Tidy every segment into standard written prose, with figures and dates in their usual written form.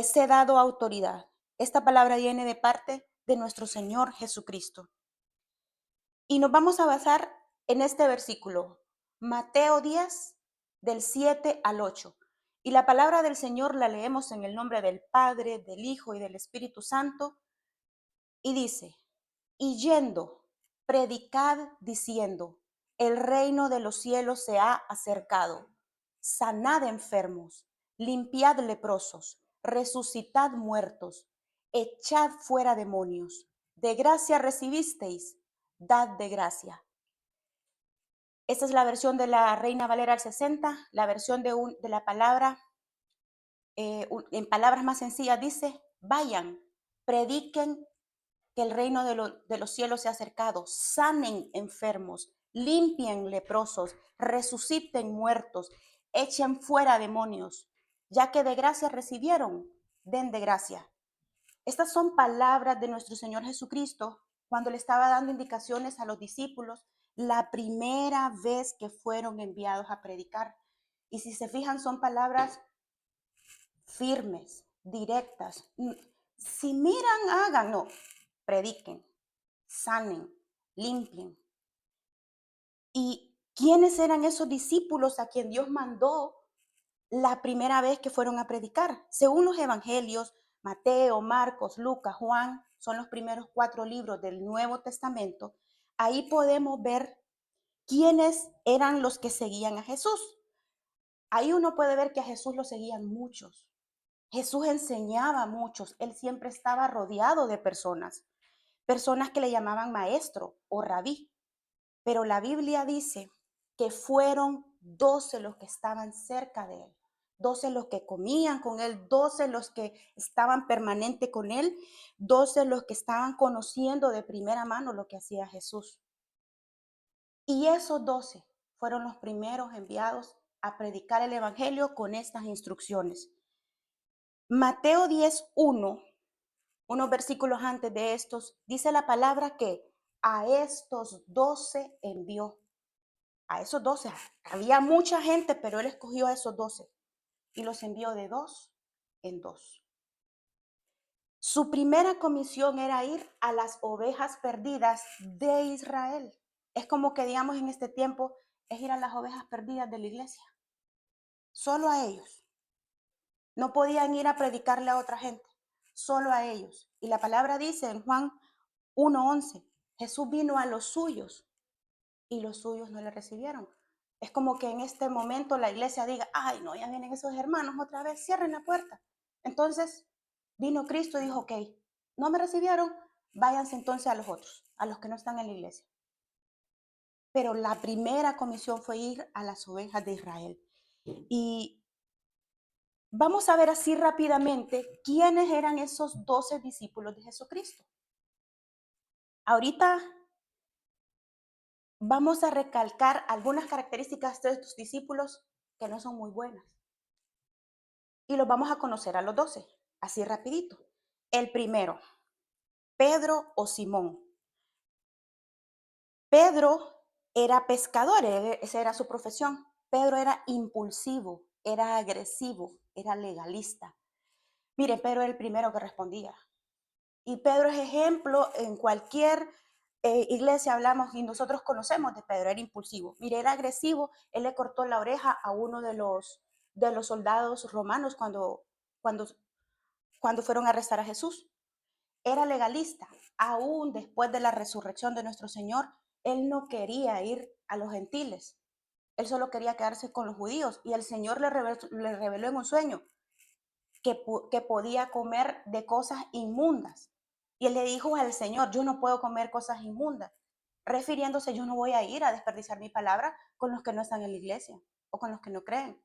les he dado autoridad. Esta palabra viene de parte de nuestro Señor Jesucristo. Y nos vamos a basar en este versículo, Mateo 10, del 7 al 8. Y la palabra del Señor la leemos en el nombre del Padre, del Hijo y del Espíritu Santo. Y dice, y yendo, predicad diciendo, el reino de los cielos se ha acercado. Sanad enfermos, limpiad leprosos, resucitad muertos, echad fuera demonios. De gracia recibisteis, dad de gracia. Esta es la versión de la Reina Valera al 60, la versión de la palabra, en palabras más sencillas dice, vayan, prediquen que el reino de los cielos se ha acercado, sanen enfermos, limpien leprosos, resuciten muertos, echen fuera demonios, ya que de gracia recibieron, den de gracia. Estas son palabras de nuestro Señor Jesucristo cuando le estaba dando indicaciones a los discípulos la primera vez que fueron enviados a predicar. Y si se fijan, son palabras firmes, directas. Si miran, hagan, no, prediquen, sanen, limpien. ¿Y quiénes eran esos discípulos a quien Dios mandó la primera vez que fueron a predicar? Según los evangelios, Mateo, Marcos, Lucas, Juan, son los primeros 4 libros del Nuevo Testamento. Ahí podemos ver quiénes eran los que seguían a Jesús. Ahí uno puede ver que a Jesús lo seguían muchos. Jesús enseñaba a muchos. Él siempre estaba rodeado de personas que le llamaban maestro o rabí. Pero la Biblia dice que fueron 12 los que estaban cerca de él, 12 los que comían con él, 12 los que estaban permanente con él, 12 los que estaban conociendo de primera mano lo que hacía Jesús. Y esos 12 fueron los primeros enviados a predicar el evangelio con estas instrucciones. Mateo 10:1, unos versículos antes de estos, dice la palabra que a estos 12 envió. A esos 12. Había mucha gente, pero él escogió a esos 12 y los envió de 2 en 2. Su primera comisión era ir a las ovejas perdidas de Israel. Es como que digamos en este tiempo, es ir a las ovejas perdidas de la iglesia. Solo a ellos. No podían ir a predicarle a otra gente, solo a ellos. Y la palabra dice en Juan 1:11, Jesús vino a los suyos y los suyos no le recibieron. Es como que en este momento la iglesia diga, ay, no, ya vienen esos hermanos otra vez, cierren la puerta. Entonces vino Cristo y dijo, ok, no me recibieron, váyanse entonces a los otros, a los que no están en la iglesia. Pero la primera comisión fue ir a las ovejas de Israel. Y vamos a ver así rápidamente quiénes eran esos 12 discípulos de Jesucristo. Ahorita vamos a recalcar algunas características de estos discípulos que no son muy buenas. Y los vamos a conocer a los 12, así rapidito. El primero, Pedro o Simón. Pedro era pescador, esa era su profesión. Pedro era impulsivo, era agresivo, era legalista. Mire, Pedro era el primero que respondía. Y Pedro es ejemplo en cualquier iglesia hablamos y nosotros conocemos de Pedro, era impulsivo. Mire, era agresivo, él le cortó la oreja a uno de los soldados romanos cuando fueron a arrestar a Jesús. Era legalista, aún después de la resurrección de nuestro Señor, él no quería ir a los gentiles, él solo quería quedarse con los judíos y el Señor le reveló en un sueño que podía comer de cosas inmundas. Y él le dijo al Señor, yo no puedo comer cosas inmundas, refiriéndose, yo no voy a ir a desperdiciar mi palabra con los que no están en la iglesia o con los que no creen.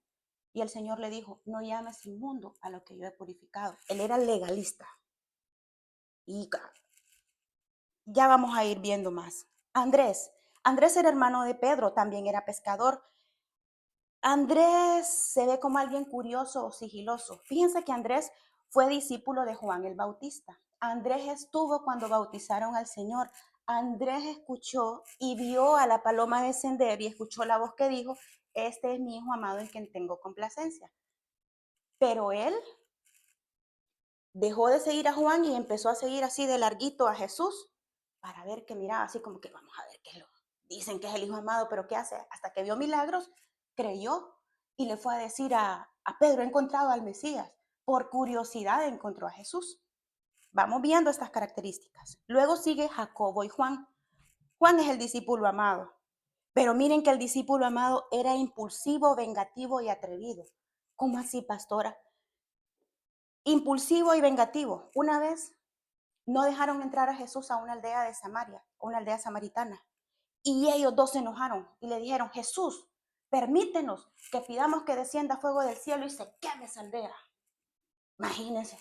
Y el Señor le dijo, no llames inmundo a lo que yo he purificado. Él era legalista. Y ya vamos a ir viendo más. Andrés era hermano de Pedro, también era pescador. Andrés se ve como alguien curioso o sigiloso. Fíjense que Andrés fue discípulo de Juan el Bautista. Andrés estuvo cuando bautizaron al Señor. Andrés escuchó y vio a la paloma descender y escuchó la voz que dijo, este es mi hijo amado en quien tengo complacencia. Pero él dejó de seguir a Juan y empezó a seguir así de larguito a Jesús para ver que miraba así como que vamos a ver qué lo dicen que es el hijo amado, pero ¿qué hace? Hasta que vio milagros, creyó y le fue a decir a Pedro, he encontrado al Mesías. Por curiosidad encontró a Jesús. Vamos viendo estas características. Luego sigue Jacobo y Juan. Juan es el discípulo amado, pero miren que el discípulo amado era impulsivo, vengativo y atrevido. ¿Cómo así, pastora? Impulsivo y vengativo. Una vez no dejaron entrar a Jesús a una aldea de Samaria, a una aldea samaritana. Y ellos dos se enojaron y le dijeron, Jesús, permítenos que pidamos que descienda fuego del cielo y se queme esa aldea. Imagínense.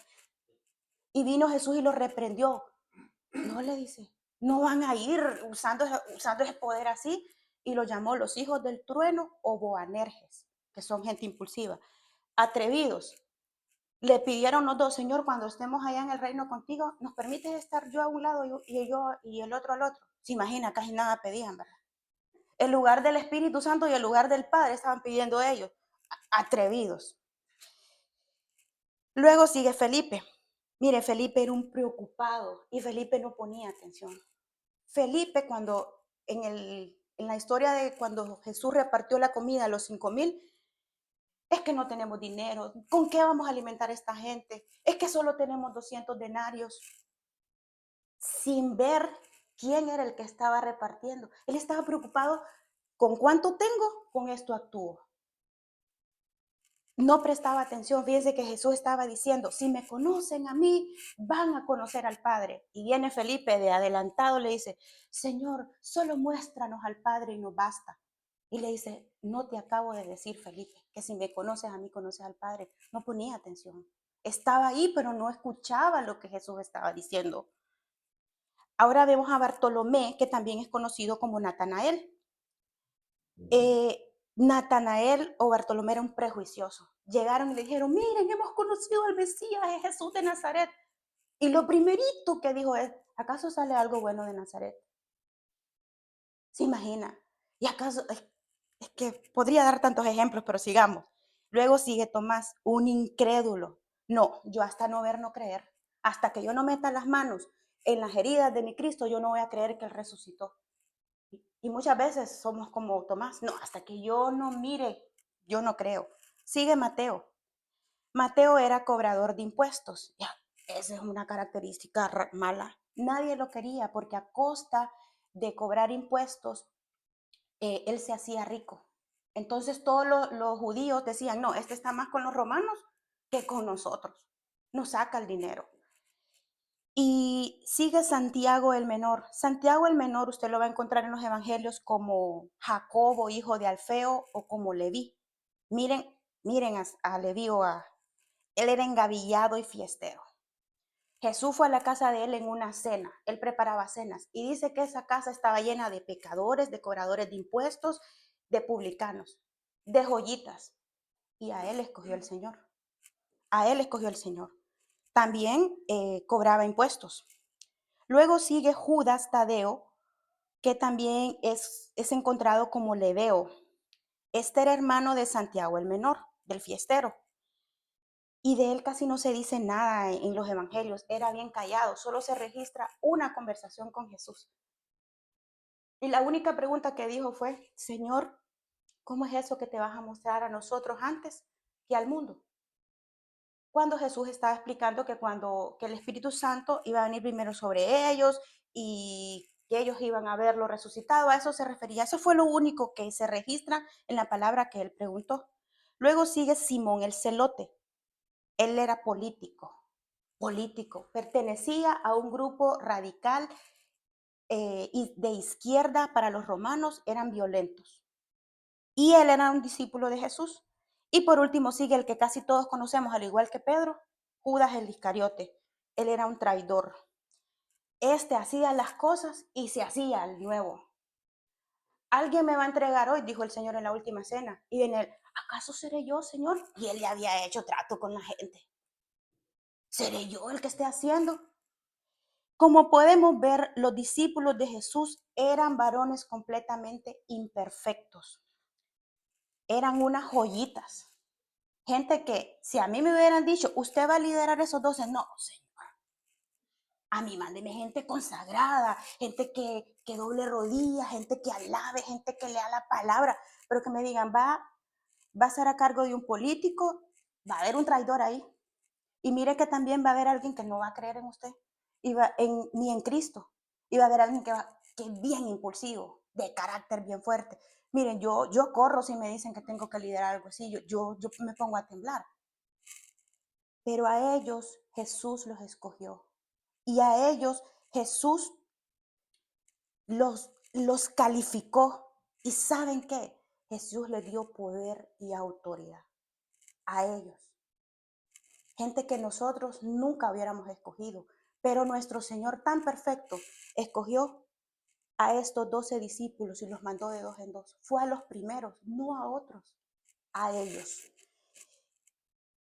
Y vino Jesús y los reprendió. No, le dice, no van a ir usando ese poder así. Y lo llamó los hijos del trueno o Boanerges, que son gente impulsiva, atrevidos. Le pidieron los dos, Señor, cuando estemos allá en el reino contigo, ¿nos permites estar yo a un lado y el otro al otro? Se imagina, casi nada pedían, ¿verdad? El lugar del Espíritu Santo y el lugar del Padre estaban pidiendo ellos, atrevidos. Luego sigue Felipe. Mire, Felipe era un preocupado y Felipe no ponía atención. Felipe, cuando en la historia de cuando Jesús repartió la comida a los 5,000, es que no tenemos dinero, ¿con qué vamos a alimentar a esta gente? Es que solo tenemos 200 denarios, sin ver quién era el que estaba repartiendo. Él estaba preocupado con cuánto tengo, con esto actúo. No prestaba atención. Fíjense que Jesús estaba diciendo, si me conocen a mí, van a conocer al Padre. Y viene Felipe de adelantado, le dice, Señor, solo muéstranos al Padre y nos basta. Y le dice, no te acabo de decir, Felipe, que si me conoces a mí, conoces al Padre. No ponía atención. Estaba ahí, pero no escuchaba lo que Jesús estaba diciendo. Ahora vemos a Bartolomé, que también es conocido como Natanael. Natanael o Bartolomé era un prejuicioso. Llegaron y le dijeron, miren, hemos conocido al Mesías, es Jesús de Nazaret. Y lo primerito que dijo es, ¿acaso sale algo bueno de Nazaret? ¿Se imagina? ¿Y acaso? Es que podría dar tantos ejemplos, pero sigamos. Luego sigue Tomás, un incrédulo. No, yo hasta no ver, no creer. Hasta que yo no meta las manos en las heridas de mi Cristo, yo no voy a creer que Él resucitó. Y muchas veces somos como Tomás, no, hasta que yo no mire, yo no creo. Sigue Mateo. Mateo era cobrador de impuestos. Ya, esa es una característica mala. Nadie lo quería porque a costa de cobrar impuestos, él se hacía rico. Entonces todos los judíos decían, no, este está más con los romanos que con nosotros. Nos saca el dinero. Y sigue Santiago el menor. Santiago el menor usted lo va a encontrar en los evangelios como Jacobo, hijo de Alfeo, o como Leví. Miren a Leví él era engavillado y fiestero. Jesús fue a la casa de él en una cena. Él preparaba cenas y dice que esa casa estaba llena de pecadores, de cobradores de impuestos, de publicanos, de joyitas. Y a él escogió el Señor. A él escogió el Señor. También cobraba impuestos. Luego sigue Judas Tadeo, que también es encontrado como Leveo. Este era hermano de Santiago el menor, del fiestero. Y de él casi no se dice nada en los evangelios. Era bien callado, solo se registra una conversación con Jesús. Y la única pregunta que dijo fue, Señor, ¿cómo es eso que te vas a mostrar a nosotros antes que al mundo? Cuando Jesús estaba explicando que el Espíritu Santo iba a venir primero sobre ellos y que ellos iban a verlo resucitado, a eso se refería. Eso fue lo único que se registra en la palabra que él preguntó. Luego sigue Simón el celote. Él era político, pertenecía a un grupo radical y de izquierda. Para los romanos eran violentos. Y él era un discípulo de Jesús. Y por último sigue el que casi todos conocemos, al igual que Pedro, Judas el Iscariote. Él era un traidor. Este hacía las cosas y se hacía el nuevo. Alguien me va a entregar hoy, dijo el Señor en la última cena. Y en él, ¿acaso seré yo, Señor? Y él le había hecho trato con la gente. ¿Seré yo el que esté haciendo? Como podemos ver, los discípulos de Jesús eran varones completamente imperfectos. Eran unas joyitas. Gente que, si a mí me hubieran dicho, usted va a liderar esos 12, no, señor. A mí mándeme gente consagrada, gente que doble rodillas, gente que alabe, gente que lea la palabra, pero que me digan, va a ser a cargo de un político, va a haber un traidor ahí. Y mire que también va a haber alguien que no va a creer en usted, ni en Cristo. Y va a haber alguien que es bien impulsivo, de carácter bien fuerte. Miren, yo corro si me dicen que tengo que liderar algo así, yo me pongo a temblar. Pero a ellos Jesús los escogió. Y a ellos Jesús los calificó. ¿Y saben qué? Jesús les dio poder y autoridad a ellos. Gente que nosotros nunca hubiéramos escogido. Pero nuestro Señor tan perfecto escogió a estos 12 discípulos y los mandó de dos en dos. Fue a los primeros, no a otros, a ellos.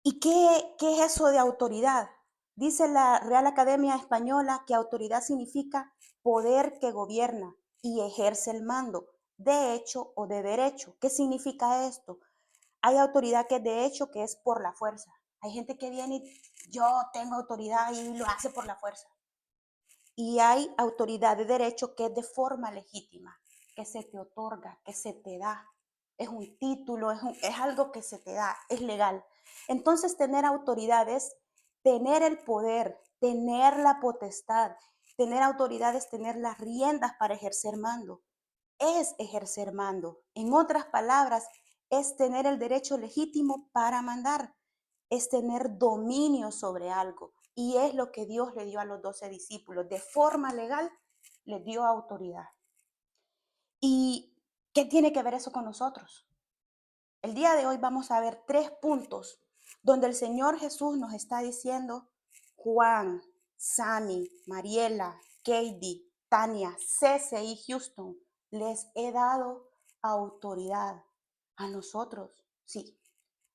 ¿Y qué es eso de autoridad? Dice la Real Academia Española que autoridad significa poder que gobierna y ejerce el mando, de hecho o de derecho. ¿Qué significa esto? Hay autoridad que es de hecho, que es por la fuerza. Hay gente que viene y yo tengo autoridad y lo hace por la fuerza. Y hay autoridad de derecho que es de forma legítima, que se te otorga, que se te da. Es un título, es algo que se te da, es legal. Entonces, tener autoridad es tener el poder, tener la potestad. Tener autoridad es tener las riendas para ejercer mando. Es ejercer mando. En otras palabras, es tener el derecho legítimo para mandar. Es tener dominio sobre algo. Y es lo que Dios le dio a los 12 discípulos. De forma legal, les dio autoridad. ¿Y qué tiene que ver eso con nosotros? El día de hoy vamos a ver 3 puntos donde el Señor Jesús nos está diciendo: Juan, Sammy, Mariela, Katie, Tania, Cece y Houston, les he dado autoridad. A nosotros, sí,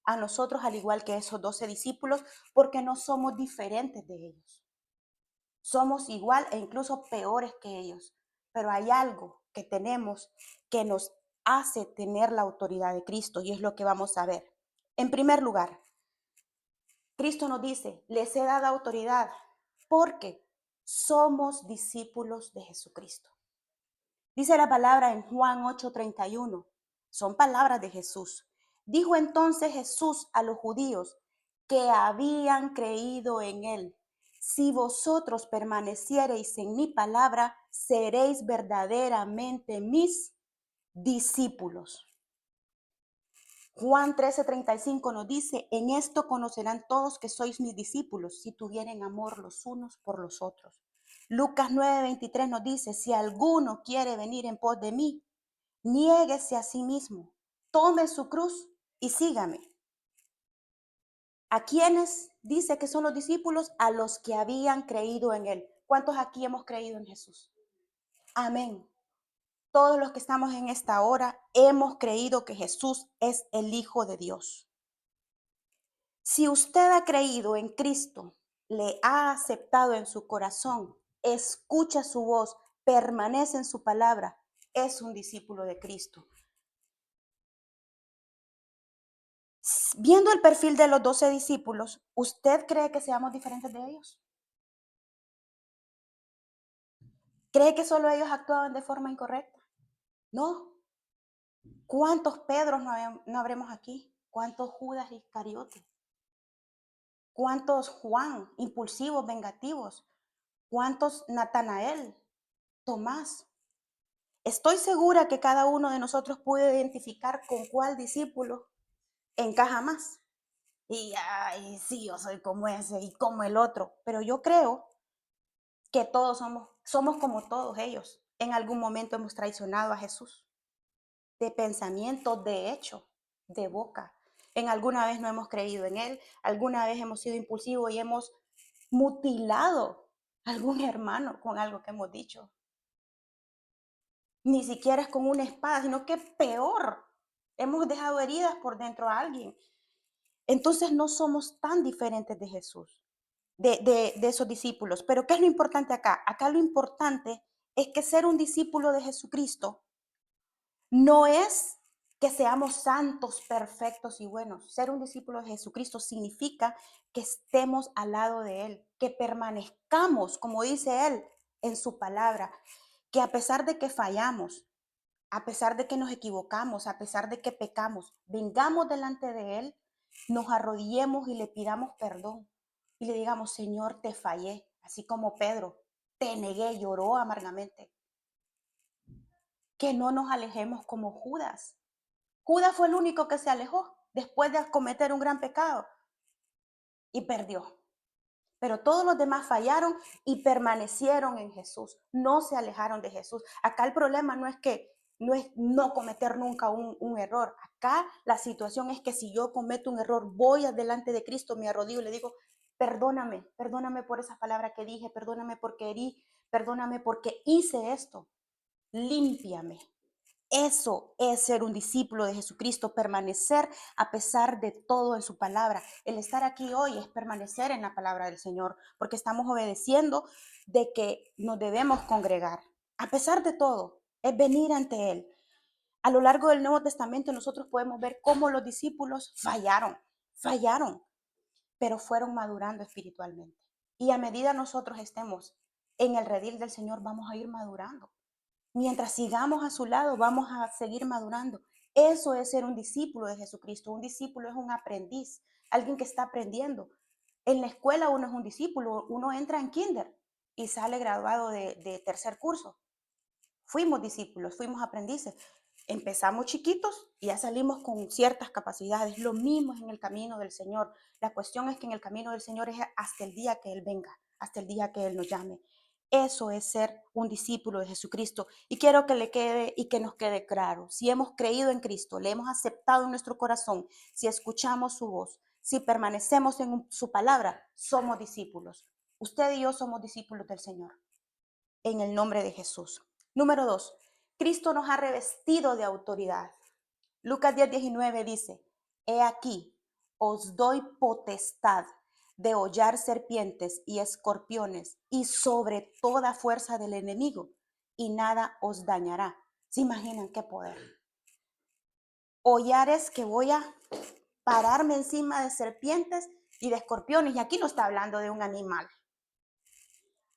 a nosotros al igual que esos 12 discípulos, porque no somos diferentes de ellos. Somos igual e incluso peores que ellos, pero hay algo que tenemos que nos hace tener la autoridad de Cristo y es lo que vamos a ver. En primer lugar, Cristo nos dice, les he dado autoridad porque somos discípulos de Jesucristo. Dice la palabra en Juan 8:31, son palabras de Jesús. Dijo entonces Jesús a los judíos que habían creído en él: si vosotros permaneciereis en mi palabra, seréis verdaderamente mis discípulos. Juan 13:35 nos dice, en esto conocerán todos que sois mis discípulos, si tuvieren amor los unos por los otros. Lucas 9:23 nos dice, si alguno quiere venir en pos de mí, niéguese a sí mismo, tome su cruz y sígame. ¿A quiénes dice que son los discípulos? A los que habían creído en él. ¿Cuántos aquí hemos creído en Jesús? Amén. Todos los que estamos en esta hora hemos creído que Jesús es el Hijo de Dios. Si usted ha creído en Cristo, le ha aceptado en su corazón, escucha su voz, permanece en su palabra, es un discípulo de Cristo. Viendo el perfil de los 12 discípulos, ¿usted cree que seamos diferentes de ellos? ¿Cree que solo ellos actuaban de forma incorrecta? No. ¿Cuántos Pedros no habremos aquí? ¿Cuántos Judas Iscariote? ¿Cuántos Juan, impulsivos, vengativos? ¿Cuántos Natanael, Tomás? Estoy segura que cada uno de nosotros puede identificar con cuál discípulo encaja más. Y ay, sí, yo soy como ese y como el otro. Pero yo creo que todos somos como todos ellos. En algún momento hemos traicionado a Jesús, de pensamiento, de hecho, de boca. En alguna vez no hemos creído en Él, alguna vez hemos sido impulsivos y hemos mutilado a algún hermano con algo que hemos dicho. Ni siquiera es con una espada, sino que peor. Hemos dejado heridas por dentro a alguien. Entonces no somos tan diferentes de Jesús, de esos discípulos. Pero ¿qué es lo importante acá? Acá lo importante es que ser un discípulo de Jesucristo no es que seamos santos, perfectos y buenos. Ser un discípulo de Jesucristo significa que estemos al lado de Él, que permanezcamos, como dice Él, en su palabra, que a pesar de que fallamos, a pesar de que nos equivocamos, a pesar de que pecamos, vengamos delante de Él, nos arrodillemos y le pidamos perdón y le digamos, Señor, te fallé, así como Pedro, te negué, lloró amargamente. Que no nos alejemos como Judas. Judas fue el único que se alejó después de cometer un gran pecado y perdió. Pero todos los demás fallaron y permanecieron en Jesús, no se alejaron de Jesús. Acá el problema no es no cometer nunca un error. Acá la situación es que si yo cometo un error, voy adelante de Cristo, me arrodillo y le digo, perdóname, perdóname por esa palabra que dije, perdóname porque herí, perdóname porque hice esto, límpiame. Eso es ser un discípulo de Jesucristo, permanecer a pesar de todo en su palabra. El estar aquí hoy es permanecer en la palabra del Señor, porque estamos obedeciendo de que nos debemos congregar. A pesar de todo, es venir ante Él. A lo largo del Nuevo Testamento nosotros podemos ver cómo los discípulos fallaron, pero fueron madurando espiritualmente. Y a medida nosotros estemos en el redil del Señor, vamos a ir madurando. Mientras sigamos a su lado, vamos a seguir madurando. Eso es ser un discípulo de Jesucristo. Un discípulo es un aprendiz, alguien que está aprendiendo. En la escuela uno es un discípulo, uno entra en kinder y sale graduado de tercer curso. Fuimos discípulos, fuimos aprendices. Empezamos chiquitos y ya salimos con ciertas capacidades. Lo mismo es en el camino del Señor. La cuestión es que en el camino del Señor es hasta el día que Él venga, hasta el día que Él nos llame. Eso es ser un discípulo de Jesucristo. Y quiero que le quede y que nos quede claro. Si hemos creído en Cristo, le hemos aceptado en nuestro corazón, si escuchamos su voz, si permanecemos en su palabra, somos discípulos. Usted y yo somos discípulos del Señor. En el nombre de Jesús. Número 2. Cristo nos ha revestido de autoridad. Lucas 10:19 dice, he aquí, os doy potestad de hollar serpientes y escorpiones y sobre toda fuerza del enemigo, y nada os dañará. ¿Se imaginan qué poder? Hollar es que voy a pararme encima de serpientes y de escorpiones, y aquí no está hablando de un animal.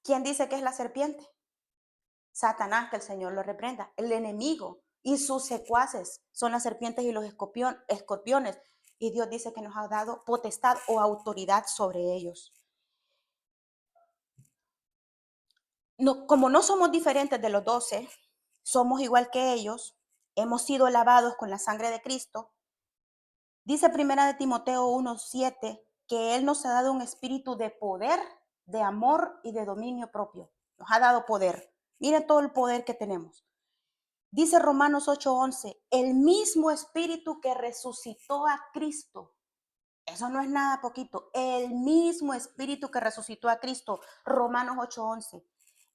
¿Quién dice que es la serpiente? Satanás, que el Señor lo reprenda. El enemigo y sus secuaces son las serpientes y los escorpiones. Y Dios dice que nos ha dado potestad o autoridad sobre ellos. No, como no somos diferentes de los 12, somos igual que ellos, hemos sido lavados con la sangre de Cristo. Dice primera de Timoteo 1:7 que Él nos ha dado un espíritu de poder, de amor y de dominio propio. Nos ha dado poder. Miren todo el poder que tenemos. Dice Romanos 8:11, el mismo espíritu que resucitó a Cristo. Eso no es nada poquito. El mismo espíritu que resucitó a Cristo, Romanos 8:11,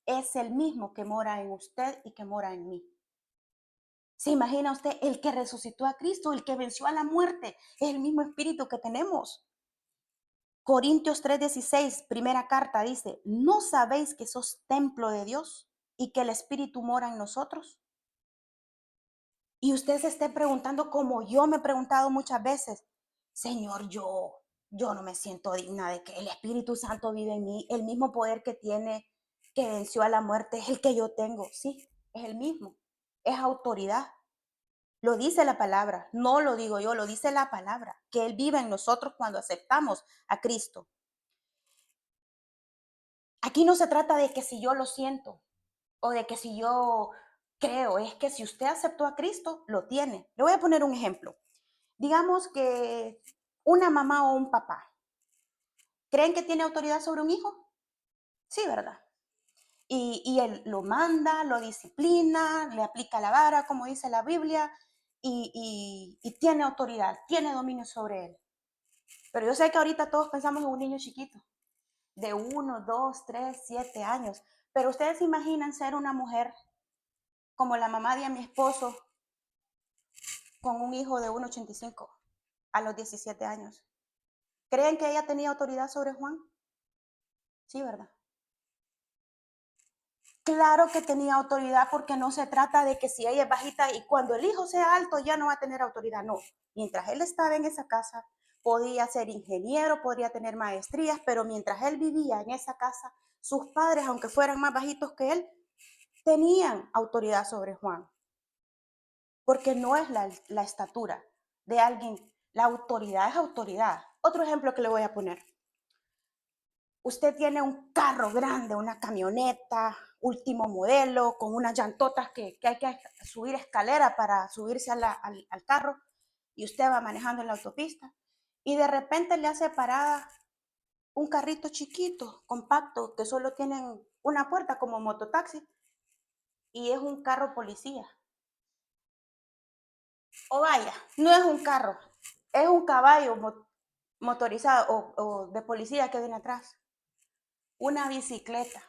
es el mismo que mora en usted y que mora en mí. ¿Se imagina usted el que resucitó a Cristo, el que venció a la muerte? Es el mismo espíritu que tenemos. Corintios 3:16, primera carta, dice, ¿no sabéis que sos templo de Dios y que el espíritu mora en nosotros? Y usted se esté preguntando como yo me he preguntado muchas veces, Señor, yo no me siento digna de que el Espíritu Santo vive en mí, el mismo poder que tiene, que venció a la muerte, es el que yo tengo. Sí, es el mismo, es autoridad. Lo dice la palabra, no lo digo yo, lo dice la palabra, que Él vive en nosotros cuando aceptamos a Cristo. Aquí no se trata de que si yo lo siento o de que si yo creo, es que si usted aceptó a Cristo, lo tiene. Le voy a poner un ejemplo. Digamos que una mamá o un papá, ¿creen que tiene autoridad sobre un hijo? Sí, ¿verdad? Y él lo manda, lo disciplina, le aplica la vara, como dice la Biblia, y tiene autoridad, tiene dominio sobre él. Pero yo sé que ahorita todos pensamos en un niño chiquito, de 1, 2, 3, 7 años. Pero ustedes se imaginan ser una mujer como la mamá de mi esposo, con un hijo de 1,85 a los 17 años. ¿Creen que ella tenía autoridad sobre Juan? Sí, ¿verdad? Claro que tenía autoridad porque no se trata de que si ella es bajita y cuando el hijo sea alto ya no va a tener autoridad, no. Mientras él estaba en esa casa, podía ser ingeniero, podría tener maestrías, pero mientras él vivía en esa casa, sus padres, aunque fueran más bajitos que él, tenían autoridad sobre Juan, porque no es la estatura de alguien, la autoridad es autoridad. Otro ejemplo que le voy a poner. Usted tiene un carro grande, una camioneta, último modelo, con unas llantotas que hay que subir escalera para subirse al carro, y usted va manejando en la autopista, y de repente le hace parada un carrito chiquito, compacto, que solo tienen una puerta como mototaxi, y es un carro policía. O vaya, no es un carro, es un caballo motorizado o de policía que viene atrás. Una bicicleta.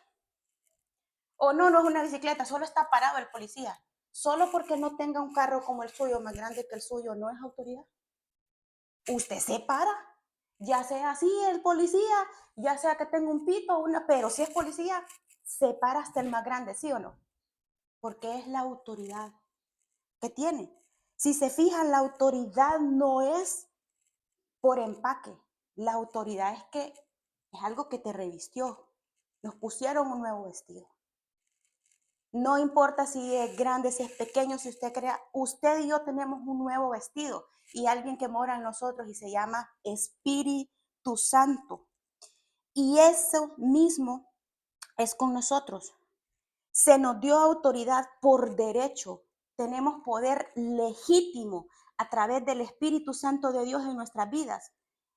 O no, no es una bicicleta, solo está parado el policía. Solo porque no tenga un carro como el suyo, más grande que el suyo, no es autoridad. Usted se para, ya sea así el policía, ya sea que tenga un pito, pero si es policía, se para hasta el más grande, ¿sí o no? Porque es la autoridad que tiene. Si se fijan, la autoridad no es por empaque. La autoridad es que es algo que te revistió. Nos pusieron un nuevo vestido. No importa si es grande, si es pequeño, si usted crea, usted y yo tenemos un nuevo vestido y alguien que mora en nosotros y se llama Espíritu Santo. Y eso mismo es con nosotros. Se nos dio autoridad por derecho. Tenemos poder legítimo a través del Espíritu Santo de Dios en nuestras vidas.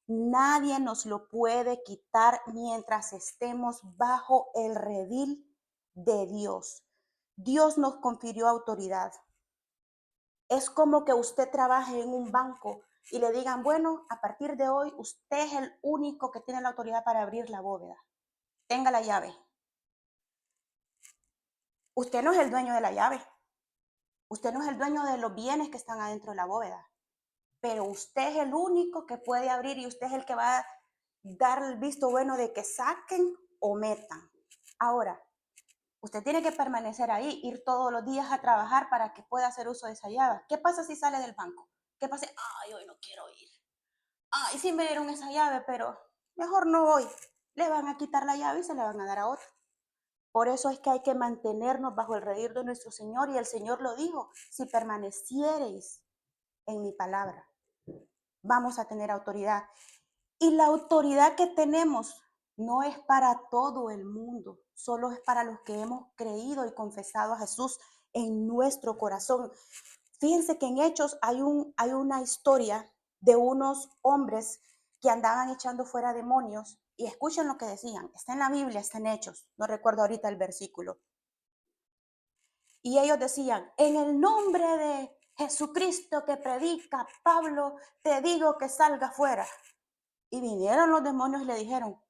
Nadie nos lo puede quitar mientras estemos bajo el redil de Dios. Dios nos confirió autoridad. Es como que usted trabaje en un banco y le digan, bueno, a partir de hoy usted es el único que tiene la autoridad para abrir la bóveda. Tenga la llave. Usted no es el dueño de la llave. Usted no es el dueño de los bienes que están adentro de la bóveda, pero usted es el único que puede abrir y usted es el que va a dar el visto bueno de que saquen o metan. Ahora, usted tiene que permanecer ahí, ir todos los días a trabajar para que pueda hacer uso de esa llave. ¿Qué pasa si sale del banco? ¿Qué pasa? Ay, hoy no quiero ir. Ay, sí me dieron esa llave, pero mejor no voy. Le van a quitar la llave y se la van a dar a otro. Por eso es que hay que mantenernos bajo el redil de nuestro Señor, y el Señor lo dijo, si permaneciereis en mi palabra, vamos a tener autoridad. Y la autoridad que tenemos no es para todo el mundo, solo es para los que hemos creído y confesado a Jesús en nuestro corazón. Fíjense que en Hechos hay una historia de unos hombres que andaban echando fuera demonios, y escuchen lo que decían, está en la Biblia, está en Hechos, no recuerdo ahorita el versículo. Y ellos decían, en el nombre de Jesucristo que predica Pablo, te digo que salga fuera. Y vinieron los demonios y le dijeron,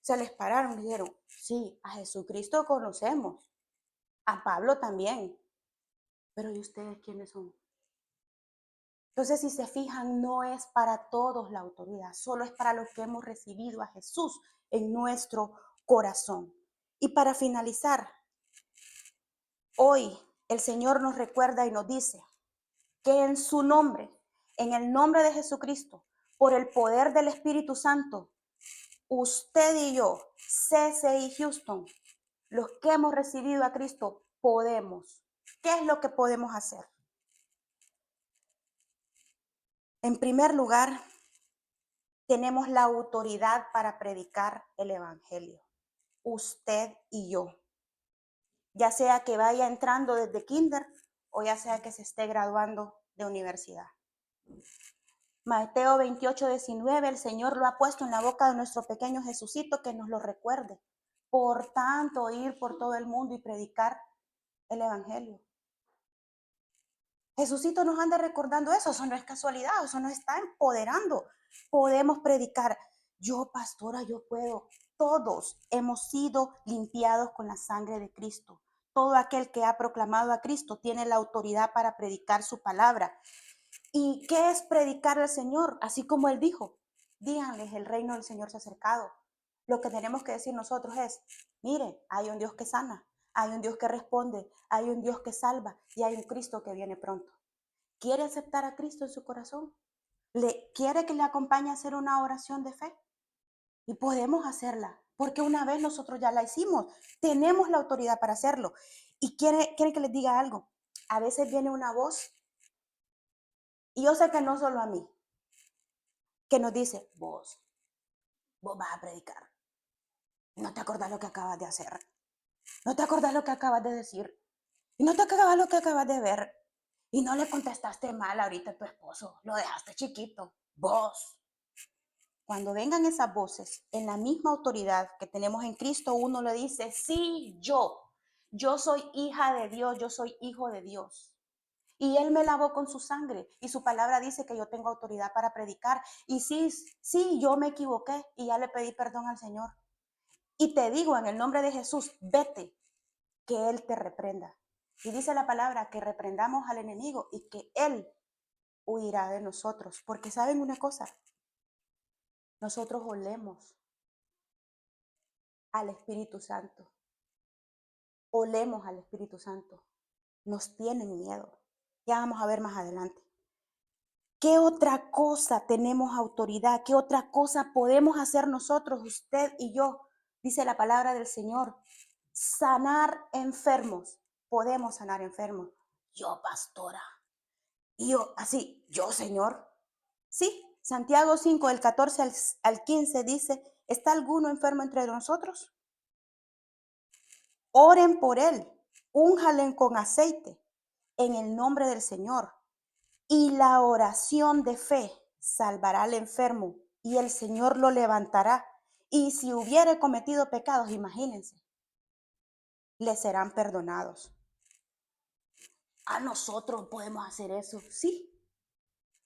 se les pararon y dijeron, sí, a Jesucristo conocemos, a Pablo también, pero ¿y ustedes quiénes son? Entonces, si se fijan, no es para todos la autoridad, solo es para los que hemos recibido a Jesús en nuestro corazón. Y para finalizar, hoy el Señor nos recuerda y nos dice que en su nombre, en el nombre de Jesucristo, por el poder del Espíritu Santo, usted y yo, Cece y Houston, los que hemos recibido a Cristo, podemos. ¿Qué es lo que podemos hacer? En primer lugar, tenemos la autoridad para predicar el Evangelio. Usted y yo. Ya sea que vaya entrando desde kinder o ya sea que se esté graduando de universidad. Mateo 28:19, el Señor lo ha puesto en la boca de nuestro pequeño Jesucito, que nos lo recuerde. Por tanto, ir por todo el mundo y predicar el Evangelio. Jesucito nos anda recordando eso no es casualidad, eso nos está empoderando. Podemos predicar. Yo, pastora, yo puedo. Todos hemos sido limpiados con la sangre de Cristo. Todo aquel que ha proclamado a Cristo tiene la autoridad para predicar su palabra. ¿Y qué es predicar al Señor? Así como Él dijo, díganles, el reino del Señor se ha acercado. Lo que tenemos que decir nosotros es, mire, hay un Dios que sana, hay un Dios que responde, hay un Dios que salva y hay un Cristo que viene pronto. ¿Quiere aceptar a Cristo en su corazón? ¿Quiere que le acompañe a hacer una oración de fe? Y podemos hacerla, porque una vez nosotros ya la hicimos. Tenemos la autoridad para hacerlo. Y quiere que les diga algo. A veces viene una voz, y yo sé que no solo a mí, que nos dice, vos vas a predicar. No te acordás lo que acabas de hacer. No te acordás lo que acabas de decir. Y no te acordás lo que acabas de ver. Y no le contestaste mal ahorita a tu esposo. Lo dejaste chiquito. Vos. Cuando vengan esas voces en la misma autoridad que tenemos en Cristo, uno le dice, sí, yo soy hija de Dios, yo soy hijo de Dios. Y Él me lavó con su sangre y su palabra dice que yo tengo autoridad para predicar. Y sí, yo me equivoqué y ya le pedí perdón al Señor. Y te digo en el nombre de Jesús, vete, que Él te reprenda. Y dice la palabra que reprendamos al enemigo y que Él huirá de nosotros. Porque saben una cosa, nosotros olemos al Espíritu Santo. Olemos al Espíritu Santo. Nos tienen miedo. Ya vamos a ver más adelante. ¿Qué otra cosa tenemos autoridad? ¿Qué otra cosa podemos hacer nosotros, usted y yo? Dice la palabra del Señor. Sanar enfermos. Podemos sanar enfermos. Yo, pastora. Y yo, así, yo, Señor. Sí, Santiago 5, del 14 al 15 dice, ¿está alguno enfermo entre nosotros? Oren por él, únjalen con aceite en el nombre del Señor. Y la oración de fe salvará al enfermo y el Señor lo levantará. Y si hubiere cometido pecados, imagínense, le serán perdonados. A nosotros podemos hacer eso, sí,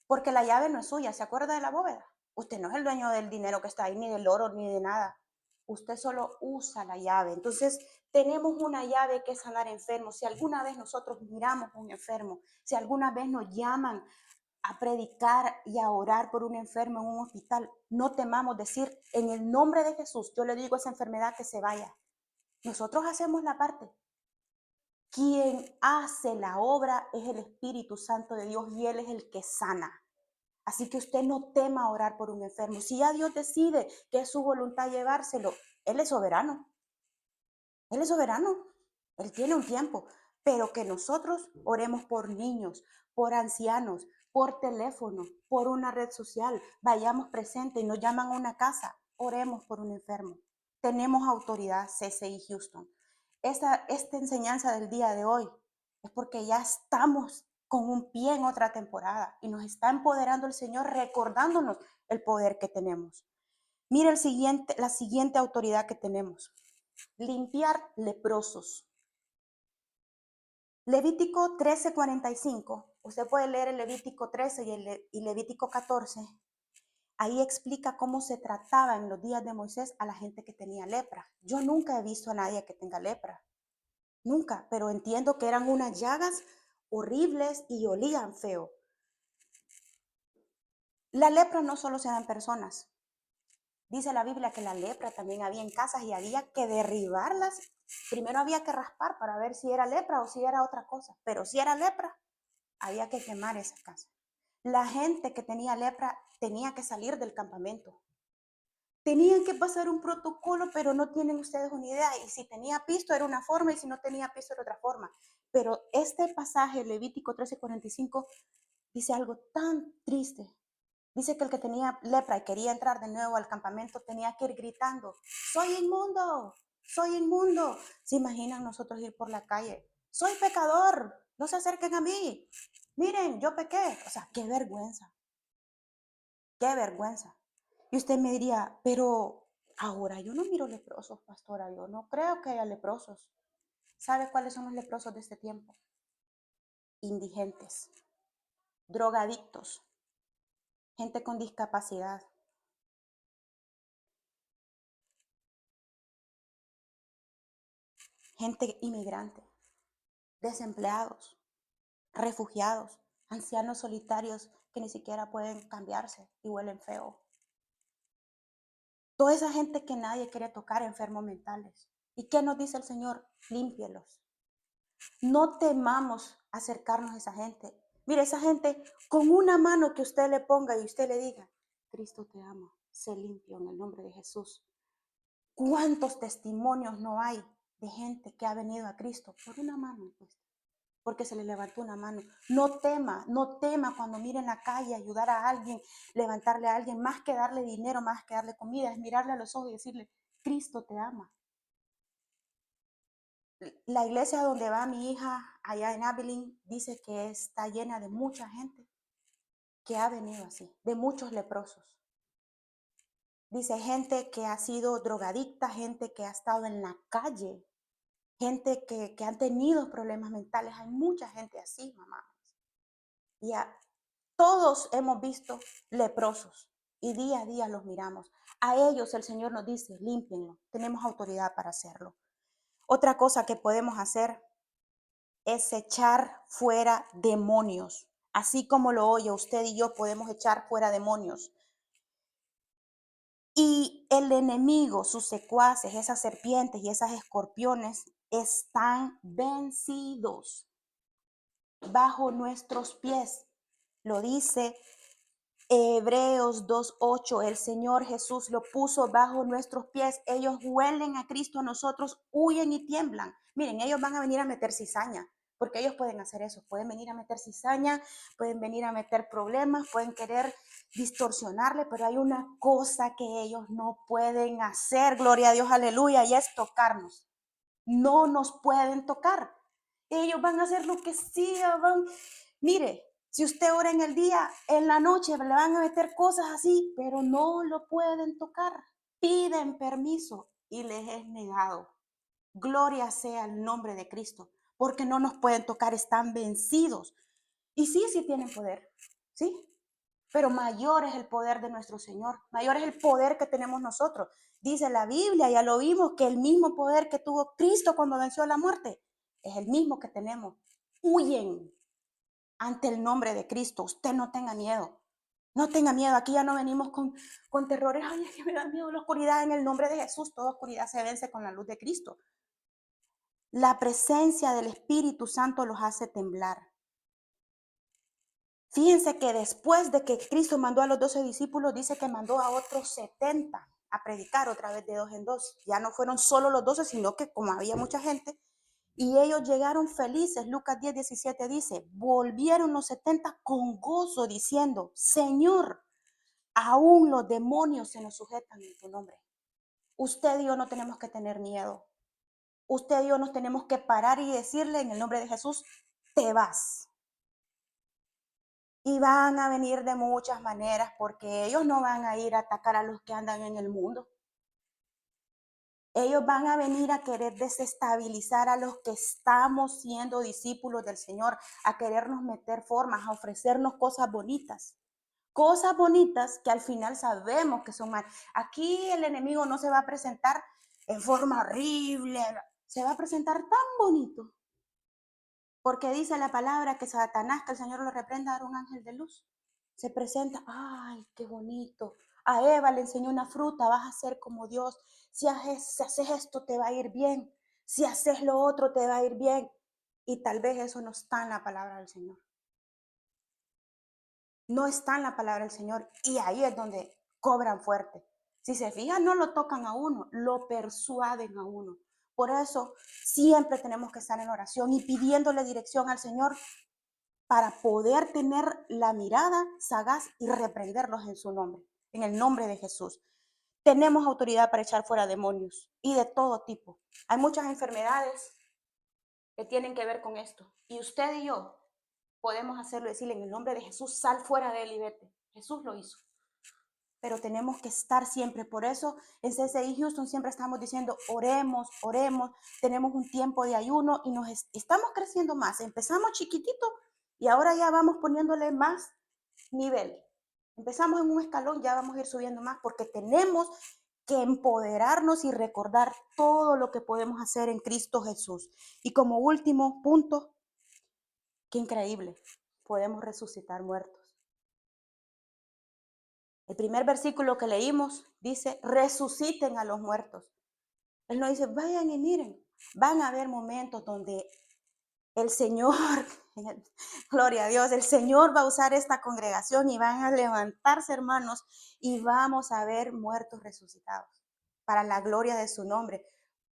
porque la llave no es suya. ¿Se acuerda de la bóveda? Usted no es el dueño del dinero que está ahí, ni del oro, ni de nada. Usted solo usa la llave. Entonces, tenemos una llave que es sanar enfermos. Si alguna vez nosotros miramos a un enfermo, si alguna vez nos llaman a predicar y a orar por un enfermo en un hospital, no temamos decir, en el nombre de Jesús, yo le digo a esa enfermedad que se vaya. Nosotros hacemos la parte. Quien hace la obra es el Espíritu Santo de Dios y Él es el que sana. Así que usted no tema orar por un enfermo. Si ya Dios decide que es su voluntad llevárselo, Él es soberano. Él es soberano. Él tiene un tiempo. Pero que nosotros oremos por niños, por ancianos, por teléfono, por una red social, vayamos presentes y nos llaman a una casa, oremos por un enfermo. Tenemos autoridad, CCI Houston. Esta enseñanza del día de hoy es porque ya estamos con un pie en otra temporada y nos está empoderando el Señor recordándonos el poder que tenemos. Mira la siguiente autoridad que tenemos. Limpiar leprosos. Levítico 13:45. Usted puede leer el Levítico 13 y Levítico 14. Ahí explica cómo se trataba en los días de Moisés a la gente que tenía lepra. Yo nunca he visto a nadie que tenga lepra. Nunca, pero entiendo que eran unas llagas horribles y olían feo. La lepra no solo se da en personas. Dice la Biblia que la lepra también había en casas y había que derribarlas. Primero había que raspar para ver si era lepra o si era otra cosa. Pero si era lepra, había que quemar esa casa. La gente que tenía lepra tenía que salir del campamento. Tenían que pasar un protocolo, pero no tienen ustedes una idea. Y si tenía pisto era una forma y si no tenía pisto era otra forma. Pero este pasaje, Levítico 13:45, dice algo tan triste. Dice que el que tenía lepra y quería entrar de nuevo al campamento tenía que ir gritando, soy inmundo, soy inmundo. ¿Se imaginan nosotros ir por la calle? Soy pecador, no se acerquen a mí. Miren, yo pequé. O sea, qué vergüenza, qué vergüenza. Y usted me diría, pero ahora yo no miro leprosos, pastora, yo no creo que haya leprosos. ¿Sabe cuáles son los leprosos de este tiempo? Indigentes, drogadictos, gente con discapacidad, gente inmigrante, desempleados, refugiados, ancianos solitarios que ni siquiera pueden cambiarse y huelen feo. Toda esa gente que nadie quiere tocar, enfermos mentales. ¿Y qué nos dice el Señor? Límpielos. No temamos acercarnos a esa gente. Mire, esa gente, con una mano que usted le ponga y usted le diga, Cristo te ama, sé limpio en el nombre de Jesús. ¿Cuántos testimonios no hay de gente que ha venido a Cristo por una mano? Pues, porque se le levantó una mano. No tema, no tema cuando mire en la calle ayudar a alguien, levantarle a alguien, más que darle dinero, más que darle comida, es mirarle a los ojos y decirle, Cristo te ama. La iglesia donde va mi hija allá en Abilene dice que está llena de mucha gente que ha venido así, de muchos leprosos. Dice gente que ha sido drogadicta, gente que ha estado en la calle, gente que han tenido problemas mentales. Hay mucha gente así, mamá. Y todos hemos visto leprosos y día a día los miramos. A ellos el Señor nos dice, límpienlo, tenemos autoridad para hacerlo. Otra cosa que podemos hacer es echar fuera demonios. Así como lo oye, usted y yo podemos echar fuera demonios. Y el enemigo, sus secuaces, esas serpientes y esas escorpiones están vencidos bajo nuestros pies. Lo dice Hebreos 2:8, el Señor Jesús lo puso bajo nuestros pies. Ellos huelen a Cristo, a nosotros huyen y tiemblan. Miren, ellos van a venir a meter cizaña, porque ellos pueden hacer eso. Pueden venir a meter cizaña, pueden venir a meter problemas, pueden querer distorsionarle, pero hay una cosa que ellos no pueden hacer, gloria a Dios, aleluya, y es tocarnos. No nos pueden tocar. Ellos van a hacer lo que sea, mire, si usted ora en el día, en la noche le van a meter cosas así, pero no lo pueden tocar. Piden permiso y les es negado. Gloria sea el nombre de Cristo, porque no nos pueden tocar, están vencidos. Y sí, sí tienen poder, ¿sí? Pero mayor es el poder de nuestro Señor, mayor es el poder que tenemos nosotros. Dice la Biblia, ya lo vimos, que el mismo poder que tuvo Cristo cuando venció la muerte, es el mismo que tenemos. Huyen ante el nombre de Cristo. Usted no tenga miedo. No tenga miedo. Aquí ya no venimos con terrores. Ay, es que me da miedo la oscuridad. En el nombre de Jesús, toda oscuridad se vence con la luz de Cristo. La presencia del Espíritu Santo los hace temblar. Fíjense que después de que Cristo mandó a los 12 discípulos, dice que mandó a otros 70 a predicar otra vez de dos en dos. Ya no fueron solo los 12, sino que como había mucha gente, y ellos llegaron felices. Lucas 10:17 dice, volvieron los 70 con gozo diciendo, Señor, aún los demonios se nos sujetan en tu nombre. Usted y yo no tenemos que tener miedo. Usted y yo nos tenemos que parar y decirle en el nombre de Jesús, te vas. Y van a venir de muchas maneras porque ellos no van a ir a atacar a los que andan en el mundo. Ellos van a venir a querer desestabilizar a los que estamos siendo discípulos del Señor, a querernos meter formas, a ofrecernos cosas bonitas. Cosas bonitas que al final sabemos que son mal. Aquí el enemigo no se va a presentar en forma horrible, se va a presentar tan bonito. Porque dice la palabra que Satanás, que el Señor lo reprenda, era un ángel de luz. Se presenta, ay, qué bonito. A Eva le enseñó una fruta, vas a ser como Dios. Si haces esto, te va a ir bien. Si haces lo otro, te va a ir bien. Y tal vez eso no está en la palabra del Señor. No está en la palabra del Señor. Y ahí es donde cobran fuerte. Si se fijan, no lo tocan a uno, lo persuaden a uno. Por eso siempre tenemos que estar en oración y pidiéndole dirección al Señor para poder tener la mirada sagaz y reprenderlos en su nombre, en el nombre de Jesús. Tenemos autoridad para echar fuera demonios y de todo tipo. Hay muchas enfermedades que tienen que ver con esto. Y usted y yo podemos hacerlo, decirle en el nombre de Jesús, sal fuera de él y vete. Jesús lo hizo. Pero tenemos que estar siempre. Por eso en CCI Houston siempre estamos diciendo, oremos, oremos. Tenemos un tiempo de ayuno y estamos creciendo más. Empezamos chiquitito y ahora ya vamos poniéndole más nivel. Empezamos en un escalón, ya vamos a ir subiendo más porque tenemos que empoderarnos y recordar todo lo que podemos hacer en Cristo Jesús. Y como último punto, qué increíble, podemos resucitar muertos. El primer versículo que leímos dice, resuciten a los muertos. Él nos dice, vayan y miren. Van a haber momentos donde el Señor, gloria a Dios, el Señor va a usar esta congregación y van a levantarse, hermanos, y vamos a ver muertos resucitados para la gloria de su nombre.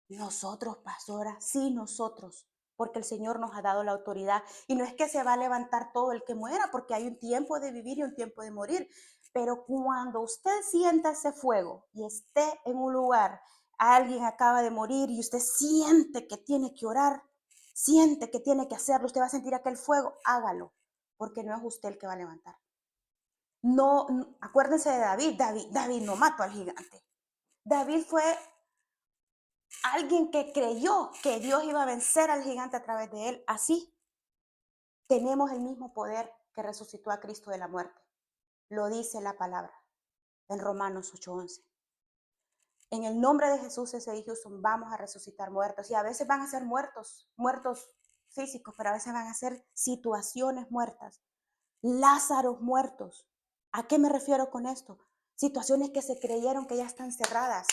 Nosotros, pastora, sí, nosotros, porque el Señor nos ha dado la autoridad. Y no es que se va a levantar todo el que muera, porque hay un tiempo de vivir y un tiempo de morir. Pero cuando usted sienta ese fuego y esté en un lugar, alguien acaba de morir y usted siente que tiene que orar, siente que tiene que hacerlo, usted va a sentir aquel fuego, hágalo, porque no es usted el que va a levantar. No, acuérdense de David no mató al gigante. David fue alguien que creyó que Dios iba a vencer al gigante a través de él. Así tenemos el mismo poder que resucitó a Cristo de la muerte. Lo dice la palabra en Romanos 8:11. En el nombre de Jesús, ese dijo, vamos a resucitar muertos. Y a veces van a ser muertos físicos, pero a veces van a ser situaciones muertas. Lázaros muertos. ¿A qué me refiero con esto? Situaciones que se creyeron que ya están cerradas.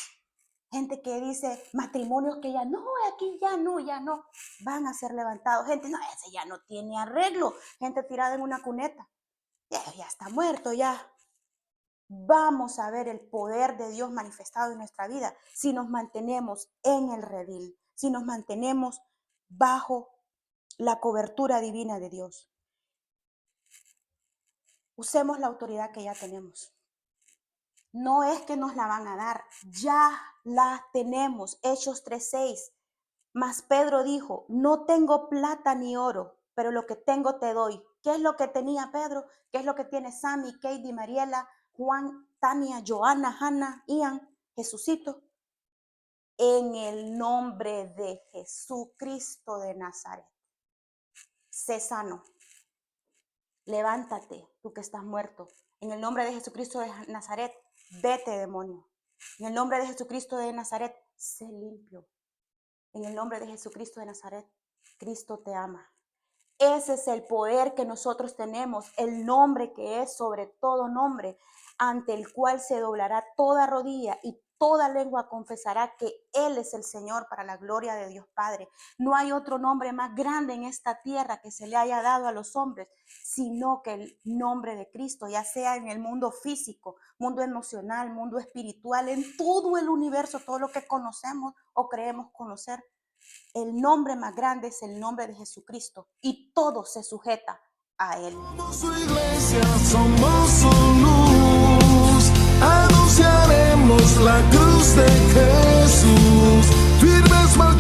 Gente que dice matrimonios que ya no, aquí ya no, van a ser levantados. Gente, no, ese ya no tiene arreglo. Gente tirada en una cuneta. Ya está muerto, ya. Vamos a ver el poder de Dios manifestado en nuestra vida si nos mantenemos en el redil, si nos mantenemos bajo la cobertura divina de Dios. Usemos la autoridad que ya tenemos. No es que nos la van a dar, ya la tenemos. Hechos 3:6. Mas Pedro dijo, no tengo plata ni oro, pero lo que tengo te doy. ¿Qué es lo que tenía Pedro? ¿Qué es lo que tiene Sammy, Katie, Mariela, Juan, Tania, Joana, Hannah, Ian, Jesucito? En el nombre de Jesucristo de Nazaret. Sé sano. Levántate, tú que estás muerto. En el nombre de Jesucristo de Nazaret, vete, demonio. En el nombre de Jesucristo de Nazaret, sé limpio. En el nombre de Jesucristo de Nazaret, Cristo te ama. Ese es el poder que nosotros tenemos, el nombre que es sobre todo nombre, ante el cual se doblará toda rodilla y toda lengua confesará que Él es el Señor para la gloria de Dios Padre. No hay otro nombre más grande en esta tierra que se le haya dado a los hombres, sino que el nombre de Cristo, ya sea en el mundo físico, mundo emocional, mundo espiritual, en todo el universo, todo lo que conocemos o creemos conocer. El nombre más grande es el nombre de Jesucristo y todo se sujeta a Él. Somos su iglesia, somos su luz, anunciaremos la cruz de Jesús, firmes más